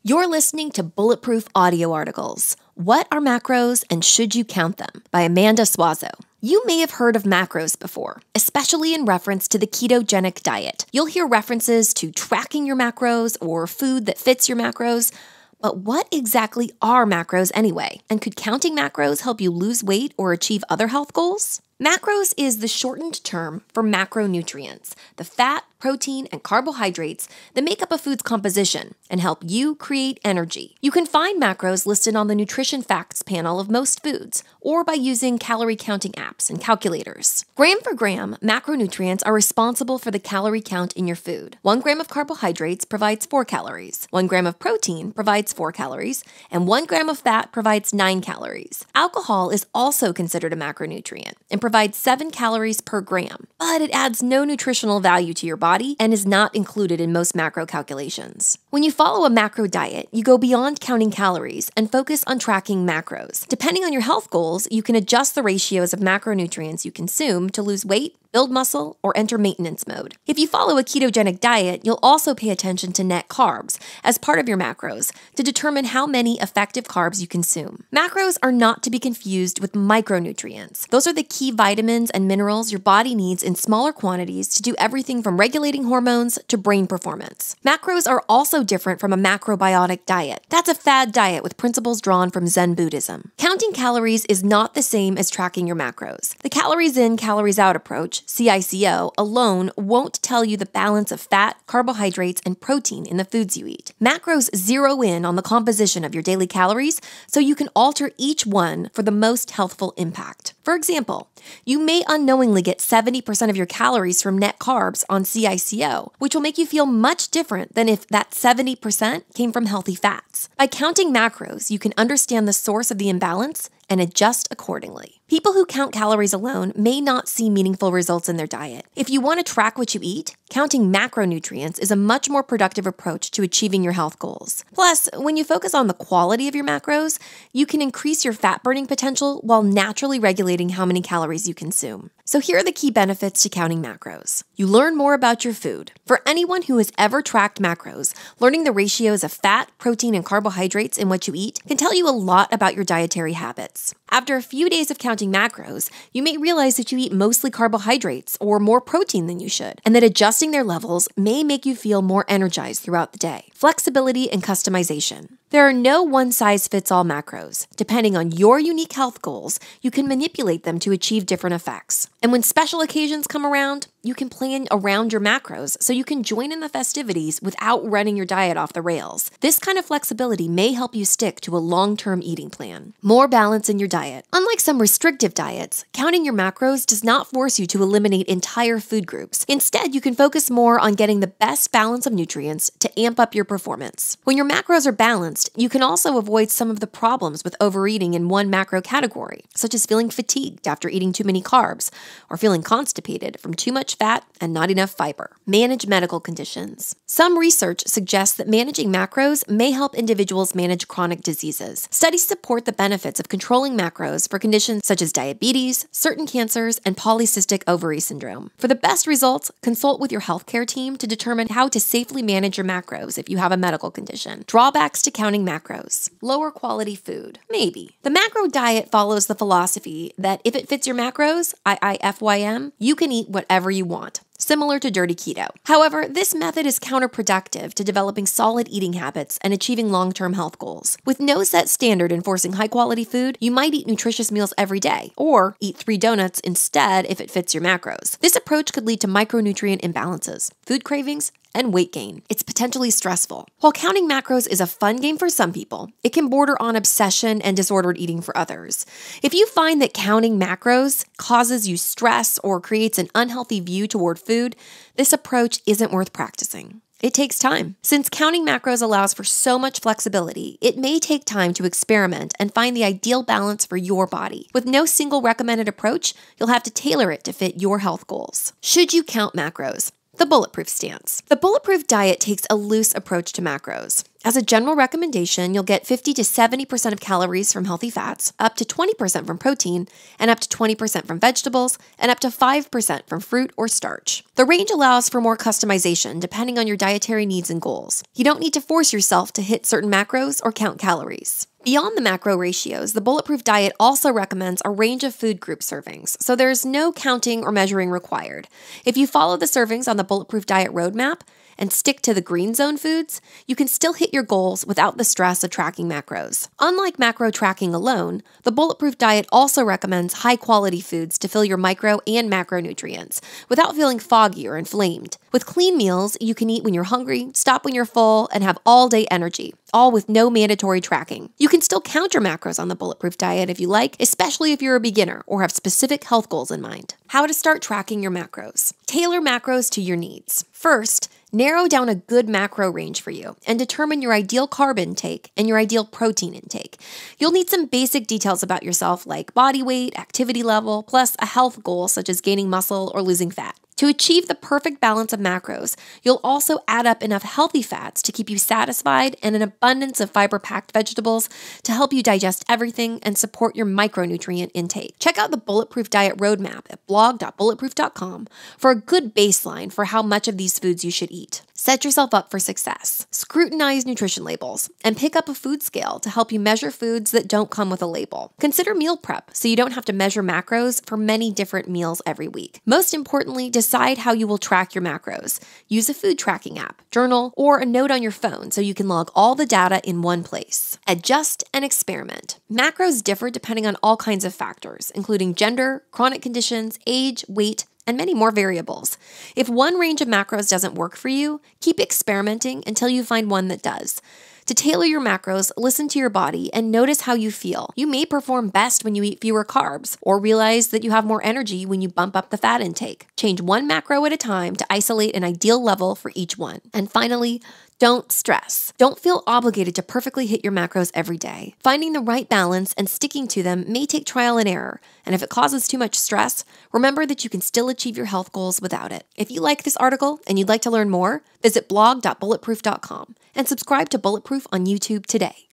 You're listening to Bulletproof Audio Articles. What are macros and should you count them? By Amanda Suazo. You may have heard of macros before, especially in reference to the ketogenic diet. You'll hear references to tracking your macros or food that fits your macros. But what exactly are macros anyway? And could counting macros help you lose weight or achieve other health goals? Macros is the shortened term for macronutrients, the fat, protein, and carbohydrates that make up a food's composition and help you create energy. You can find macros listed on the nutrition facts panel of most foods or by using calorie counting apps and calculators. Gram for gram, macronutrients are responsible for the calorie count in your food. 1 gram of carbohydrates provides 4 calories, 1 gram of protein provides 4 calories, and 1 gram of fat provides 9 calories. Alcohol is also considered a macronutrient and provides 7 calories per gram, but it adds no nutritional value to your body and is not included in most macro calculations. When you follow a macro diet, you go beyond counting calories and focus on tracking macros. Depending on your health goals, you can adjust the ratios of macronutrients you consume to lose weight, build muscle, or enter maintenance mode. If you follow a ketogenic diet, you'll also pay attention to net carbs as part of your macros to determine how many effective carbs you consume. Macros are not to be confused with micronutrients. Those are the key vitamins and minerals your body needs in smaller quantities to do everything from regulating hormones to brain performance. Macros are also different from a macrobiotic diet. That's a fad diet with principles drawn from Zen Buddhism. Counting calories is not the same as tracking your macros. The calories in, calories out approach, CICO, alone won't tell you the balance of fat, carbohydrates, and protein in the foods you eat. Macros zero in on the composition of your daily calories so you can alter each one for the most healthful impact. For example, you may unknowingly get 70% of your calories from net carbs on CICO, which will make you feel much different than if that 70% came from healthy fats. By counting macros, you can understand the source of the imbalance and adjust accordingly. People who count calories alone may not see meaningful results in their diet. If you want to track what you eat, counting macronutrients is a much more productive approach to achieving your health goals. Plus, when you focus on the quality of your macros, you can increase your fat burning potential while naturally regulating how many calories you consume. So here are the key benefits to counting macros. You learn more about your food. For anyone who has ever tracked macros, learning the ratios of fat, protein, and carbohydrates in what you eat can tell you a lot about your dietary habits. After a few days of counting macros, you may realize that you eat mostly carbohydrates or more protein than you should, and that adjusting their levels may make you feel more energized throughout the day. Flexibility and customization. There are no one-size-fits-all macros. Depending on your unique health goals, you can manipulate them to achieve different effects. And when special occasions come around, you can plan around your macros so you can join in the festivities without running your diet off the rails. This kind of flexibility may help you stick to a long-term eating plan. More balance in your diet. Unlike some restrictive diets, counting your macros does not force you to eliminate entire food groups. Instead, you can focus more on getting the best balance of nutrients to amp up your performance. When your macros are balanced, you can also avoid some of the problems with overeating in one macro category, such as feeling fatigued after eating too many carbs, or feeling constipated from too much fat and not enough fiber. Manage medical conditions. Some research suggests that managing macros may help individuals manage chronic diseases. Studies support the benefits of controlling macros for conditions such as diabetes, certain cancers, and polycystic ovary syndrome. For the best results, consult with your healthcare team to determine how to safely manage your macros if you have a medical condition. Drawbacks to counting macros. Lower quality food. Maybe. The macro diet follows the philosophy that if it fits your macros, IIFYM, you can eat whatever you want, similar to dirty keto. However, this method is counterproductive to developing solid eating habits and achieving long-term health goals. With no set standard enforcing high-quality food, you might eat nutritious meals every day, or eat 3 donuts instead if it fits your macros. This approach could lead to micronutrient imbalances, food cravings, and weight gain. It's potentially stressful. While counting macros is a fun game for some people, it can border on obsession and disordered eating for others. If you find that counting macros causes you stress or creates an unhealthy view toward food, this approach isn't worth practicing. It takes time. Since counting macros allows for so much flexibility, it may take time to experiment and find the ideal balance for your body. With no single recommended approach, you'll have to tailor it to fit your health goals. Should you count macros? The Bulletproof Stance. The Bulletproof Diet takes a loose approach to macros. As a general recommendation, you'll get 50 to 70% of calories from healthy fats, up to 20% from protein, and up to 20% from vegetables, and up to 5% from fruit or starch. The range allows for more customization depending on your dietary needs and goals. You don't need to force yourself to hit certain macros or count calories. Beyond the macro ratios, the Bulletproof Diet also recommends a range of food group servings, so there's no counting or measuring required. If you follow the servings on the Bulletproof Diet roadmap and stick to the green zone foods, you can still hit your goals without the stress of tracking macros. Unlike macro tracking alone, the Bulletproof Diet also recommends high-quality foods to fill your micro and macronutrients without feeling foggy or inflamed. With clean meals, you can eat when you're hungry, stop when you're full, and have all-day energy, all with no mandatory tracking. You can still count your macros on the Bulletproof Diet if you like, especially if you're a beginner or have specific health goals in mind. How to start tracking your macros. Tailor macros to your needs. First, narrow down a good macro range for you and determine your ideal carb intake and your ideal protein intake. You'll need some basic details about yourself like body weight, activity level, plus a health goal such as gaining muscle or losing fat. To achieve the perfect balance of macros, you'll also add up enough healthy fats to keep you satisfied and an abundance of fiber-packed vegetables to help you digest everything and support your micronutrient intake. Check out the Bulletproof Diet Roadmap at blog.bulletproof.com for a good baseline for how much of these foods you should eat. Set yourself up for success. Scrutinize nutrition labels and pick up a food scale to help you measure foods that don't come with a label. Consider meal prep so you don't have to measure macros for many different meals every week. Most importantly, decide how you will track your macros. Use a food tracking app, journal, or a note on your phone so you can log all the data in one place. Adjust and experiment. Macros differ depending on all kinds of factors, including gender, chronic conditions, age, weight, and many more variables. If one range of macros doesn't work for you, keep experimenting until you find one that does. To tailor your macros, listen to your body and notice how you feel. You may perform best when you eat fewer carbs, or realize that you have more energy when you bump up the fat intake. Change one macro at a time to isolate an ideal level for each one. And finally, don't stress. Don't feel obligated to perfectly hit your macros every day. Finding the right balance and sticking to them may take trial and error, and if it causes too much stress, remember that you can still achieve your health goals without it. If you like this article and you'd like to learn more, visit blog.bulletproof.com and subscribe to Bulletproof on YouTube today.